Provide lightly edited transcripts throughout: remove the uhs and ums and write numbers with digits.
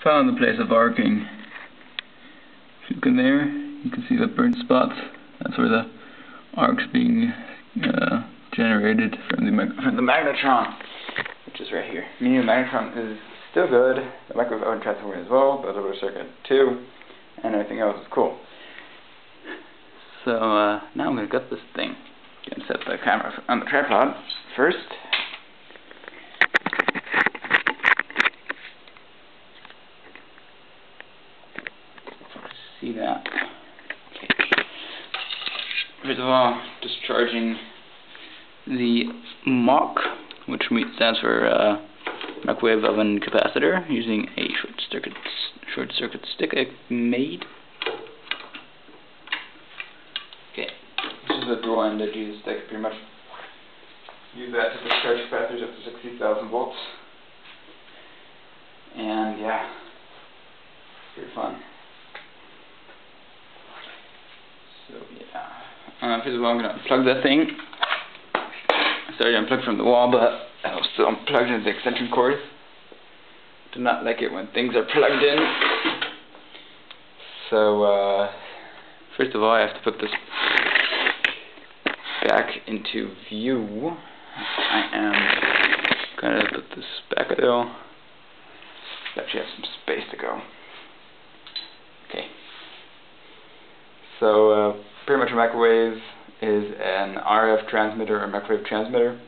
found the place of arcing. If you look in there, you can see the burnt spots. That's where the arc's being generated from the magnetron, which is right here. Meaning the magnetron is still good, the microwave oven transformer as well, the little circuit too, and everything else is cool. So now I'm going to gut this thing. I'm going to set the camera on the tripod first. See that? Okay. First of all, discharging the MOC, which stands for microwave oven capacitor, using a short circuit stick I made. Okay, this is a dual-ended Jesus stick. Pretty much use that to discharge capacitors up to 60,000 volts. And yeah, it's pretty fun. So yeah, first of all I'm going to unplug that thing. I started unplugged from the wall, but I was still unplugged into the extension cord. Do not like it when things are plugged in. So first of all I have to put this back into view. I am going to put this back a little. Actually have some space to go. Okay. So pretty much a microwave is an RF transmitter or microwave transmitter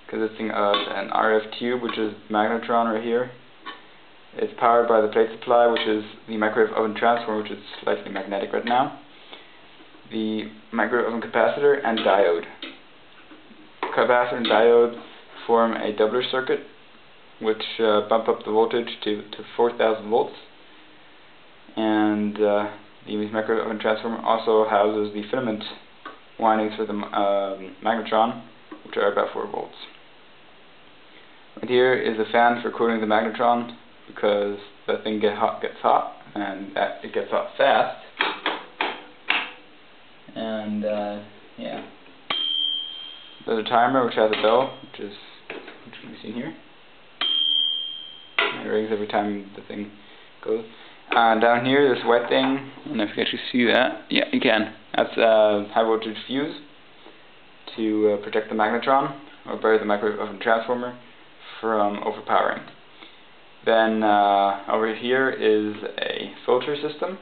consisting of an RF tube, which is magnetron right here. It's powered by the plate supply, which is the microwave oven transformer, which is slightly magnetic right now, the microwave oven capacitor, and diode. Capacitor and diode form a doubler circuit, which bump up the voltage to 4,000 volts, and the microwave oven transformer also houses the filament windings for the magnetron, which are about 4 volts. Right here is a fan for cooling the magnetron, because that thing gets hot, and it gets hot fast. And yeah, there's a timer which has a bell, which can be seen here. It rings every time the thing goes. Down here, this white thing, I don't know if you can actually see that. Yeah, you can. That's a high voltage fuse to protect the magnetron, or bury the microwave oven transformer from overpowering. Then over here is a filter system,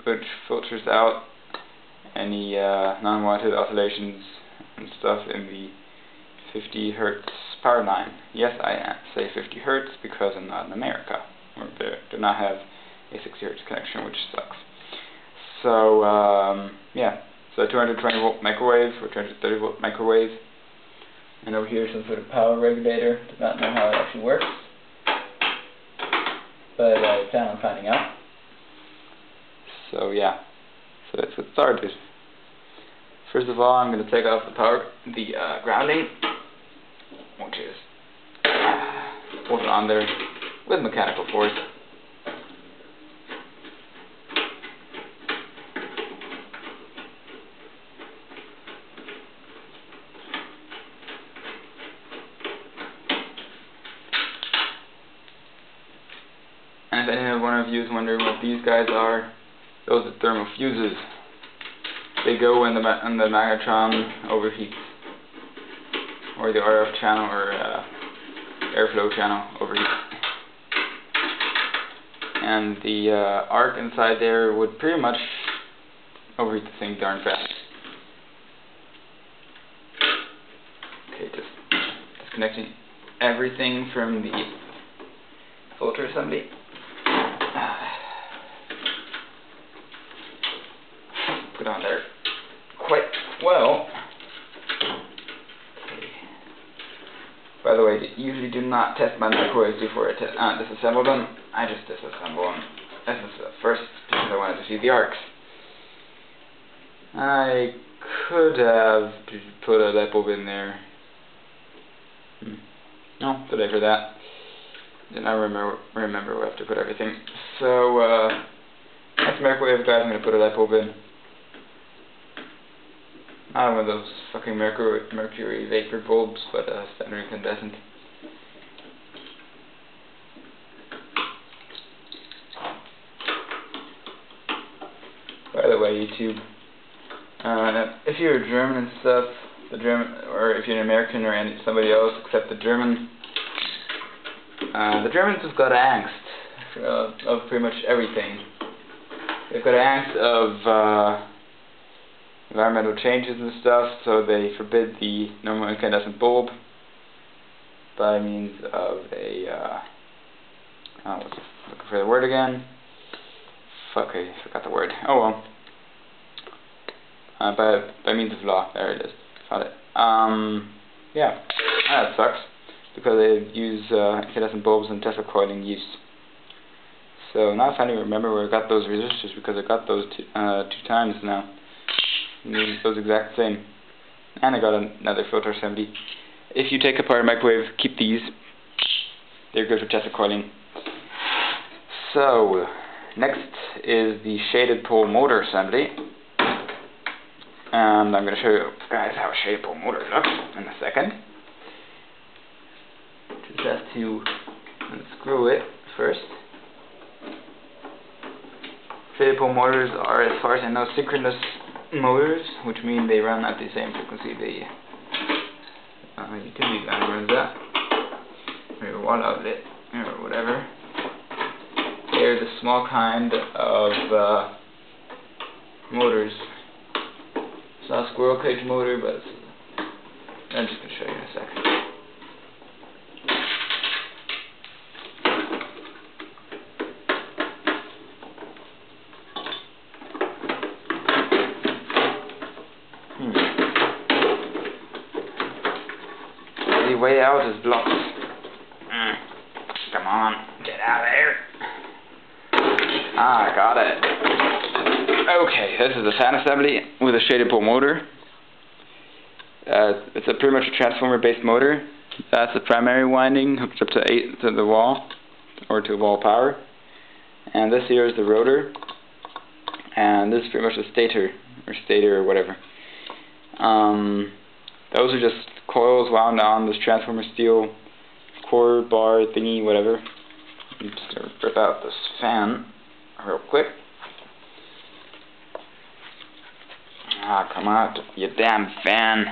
which filters out any non-wanted oscillations and stuff in the 50 Hertz power line. Yes, I say 50 Hertz because I'm not in America, or do not have a 60 Hertz connection, which sucks. So yeah, so 220 volt microwave or 230 volt microwave, and over here some sort of power regulator. Do not know how it actually works, but I plan on finding out. So yeah, so let's get started. First of all, I'm going to take off the grounding, which is hold it on there with mechanical force. And if any one of you is wondering what these guys are, those are thermal fuses. They go when the magnetron overheats, or the RF channel or airflow channel overheats. And the arc inside there would pretty much overheat the thing darn fast. Okay, just disconnecting everything from the filter assembly. Put on there quite well. Okay. By the way, usually do not test my microwaves before I disassemble them. I just disassemble them. This is the first because I wanted to see the arcs. I could have put a light bulb in there. No, too late for that. Then I remember where I have to put everything. So next microwave, guys, I'm going to put a light bulb in. Not one of those fucking mercury vapor bulbs, but standard incandescent. the way, YouTube. If you're German and stuff, or if you're an American or somebody else except the Germans have got angst of pretty much everything. They've got angst of environmental changes and stuff, so they forbid the normal incandescent bulb by means of a I was looking for the word again. Fuck, I forgot the word. Oh well. By means of law. There it is. Found it. Yeah. That sucks. Because they use incandescent bulbs in Tesla coiling use. So now I finally remember where I got those resistors, because I got those two times now. And those exact same. And I got another filter assembly. If you take apart a microwave, keep these. They're good for Tesla coiling. So, next is the shaded pole motor assembly. And I'm going to show you guys how a shaded pole motor looks in a second. Just have to unscrew it first. Shaded pole motors are, as far as I know, synchronous motors, which mean they run at the same frequency the utility line runs at, or wall outlet, or whatever. They're the small kind of motors. It's not a squirrel cage motor, but I'm just going to show you in a second. The way out is blocked. Come on, get out of there. Ah, got it. Okay, this is a fan assembly with a shaded pole motor. It's pretty much a transformer-based motor. That's the primary winding hooked up to the wall, or to wall power. And this here is the rotor. And this is pretty much the stator, or whatever. Those are just coils wound on this transformer steel core bar thingy, whatever. I'm just going to rip out this fan real quick. Ah, come out, you damn fan.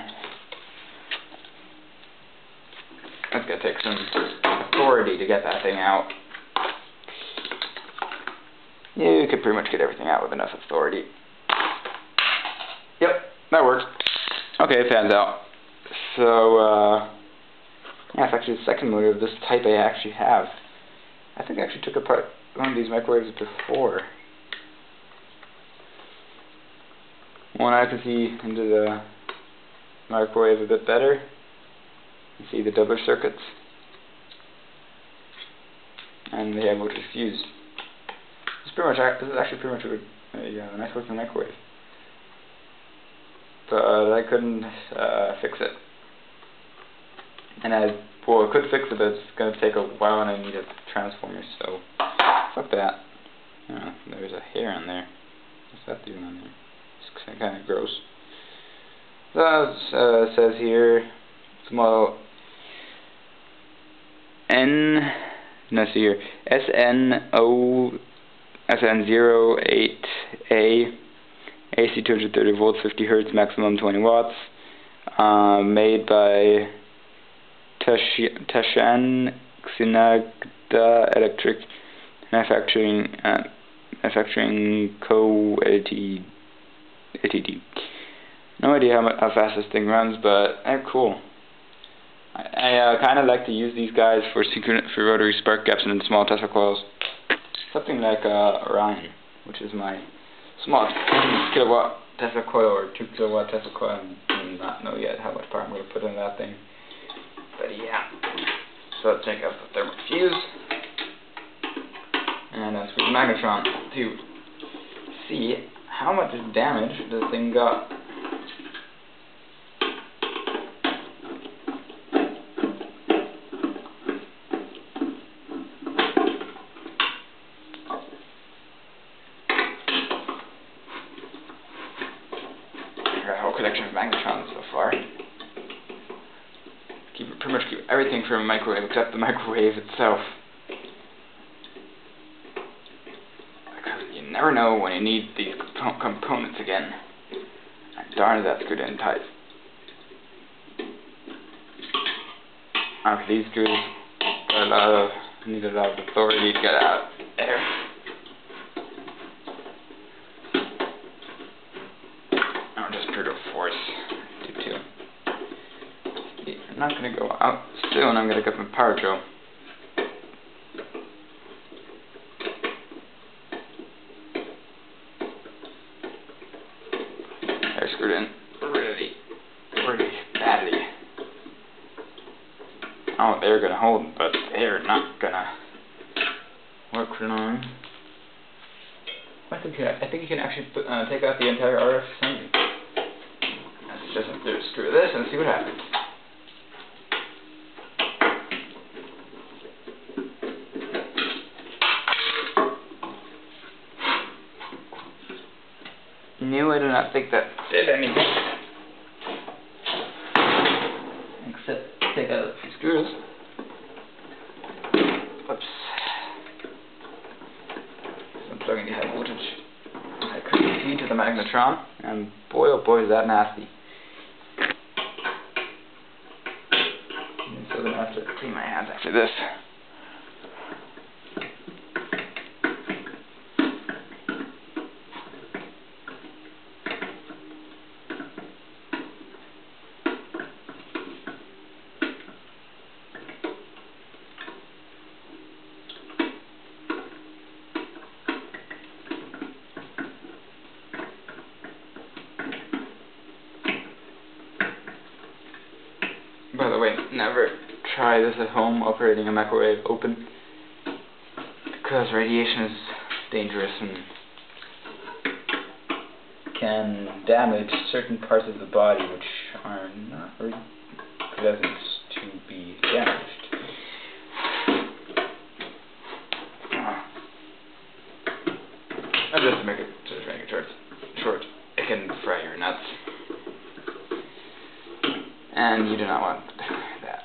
That's going to take some authority to get that thing out. You could pretty much get everything out with enough authority. Yep, that works. Okay, fan's out. So, yeah, it's actually the second motor of this type I actually have. I think I actually took apart one of these microwaves before. One I can see into the microwave a bit better. You see the doubler circuits. And they have motor fuse. This is actually pretty much a nice working microwave. But I couldn't fix it. And I could fix it, but it's going to take a while and I need a transformer, so fuck that. Oh, there's a hair on there. What's that doing on there? It's kind of gross. So it says here, small SN08A AC 230 volts, 50 hertz, maximum 20 watts. Made by Tashan Xinagda Electric Manufacturing Co. Ltd. No idea how fast this thing runs, but they're cool. I kind of like to use these guys for rotary spark gaps and small Tesla coils. Something like Orion, which is my small 10 kilowatt Tesla coil or 2 kilowatt Tesla coil. I do not know yet how much power I'm going to put in that thing. But yeah. So let's take out the thermal fuse. And that's with the magnetron to see how much damage this thing got. I got a whole collection of magnetrons so far. Pretty much keep everything from a microwave except the microwave itself. Because you never know when you need these components again. And darn, that screwed in tight. After these screws, need a lot of authority to get out there. Or just brute force. Do too. I'm not gonna go out soon. I'm gonna get my power drill. They're screwed in really badly. Oh, they're gonna hold, but they're not gonna work for long. I think you can actually take out the entire RF assembly. Let's just screw this and see what happens. No, I do not think that did anything. Except take out a few screws. Oops. So I'm plugging the high voltage, high current feed to the magnetron, and boy oh boy is that nasty. So I'm gonna have to clean my hands after this. By the way, never try this at home, operating a microwave open, because radiation is dangerous and can damage certain parts of the body which are not very pleasant to be damaged. And just to make it short, it can fry your nuts. And you do not want that.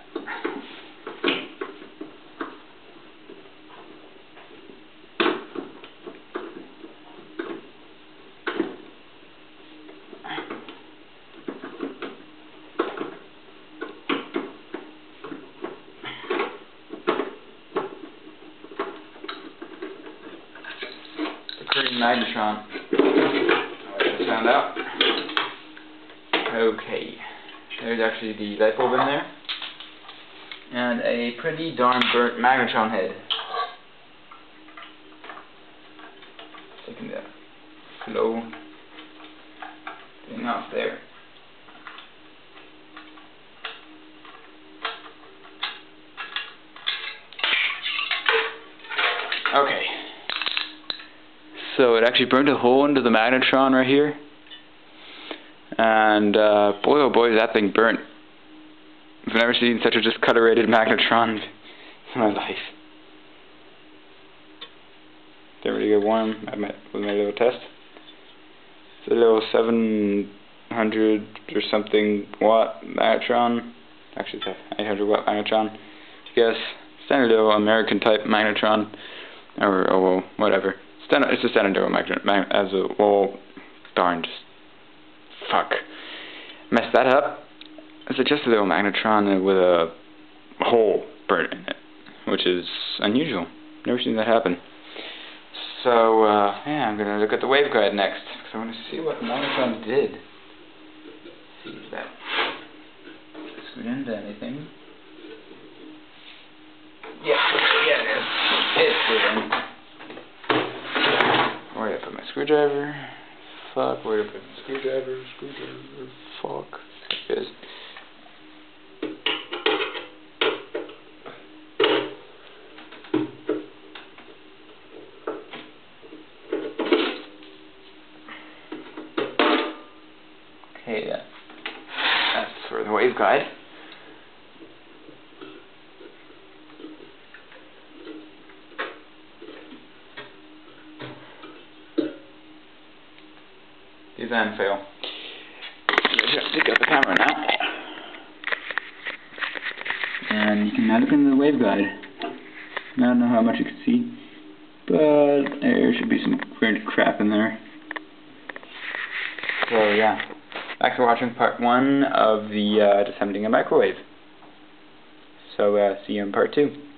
The green magnetron. I just found out. Okay. There's actually the light bulb in there, and a pretty darn burnt magnetron head. Taking the flow thing off there. Okay. So it actually burnt a hole into the magnetron right here. And boy oh boy is that thing burnt. I've never seen such a discolorated magnetron in my life. Didn't really get warm with my little test. It's a little 700 or something watt magnetron. Actually it's a 800 watt magnetron. Yes, standard little American type magnetron. Or well, whatever. It's a standard little magnetron. Well, darn, just fuck. Messed that up. It's just a little magnetron with a hole burnt in it, which is unusual. Never seen that happen. So, yeah, I'm gonna look at the waveguide next, because I want to see what the magnetron did. See if that screwed into anything. Yeah, it is. It's screwed in. Where did I put my screwdriver? Fuck, where did I put the screwdriver? Fuck. There it is. Okay, that's for the waveguide. Design fail. Just pick up the camera now. And you can now look into the waveguide. I don't know how much you can see, but there should be some weird crap in there. So yeah, thanks for watching part 1 of the disassembling a microwave. So see you in part 2.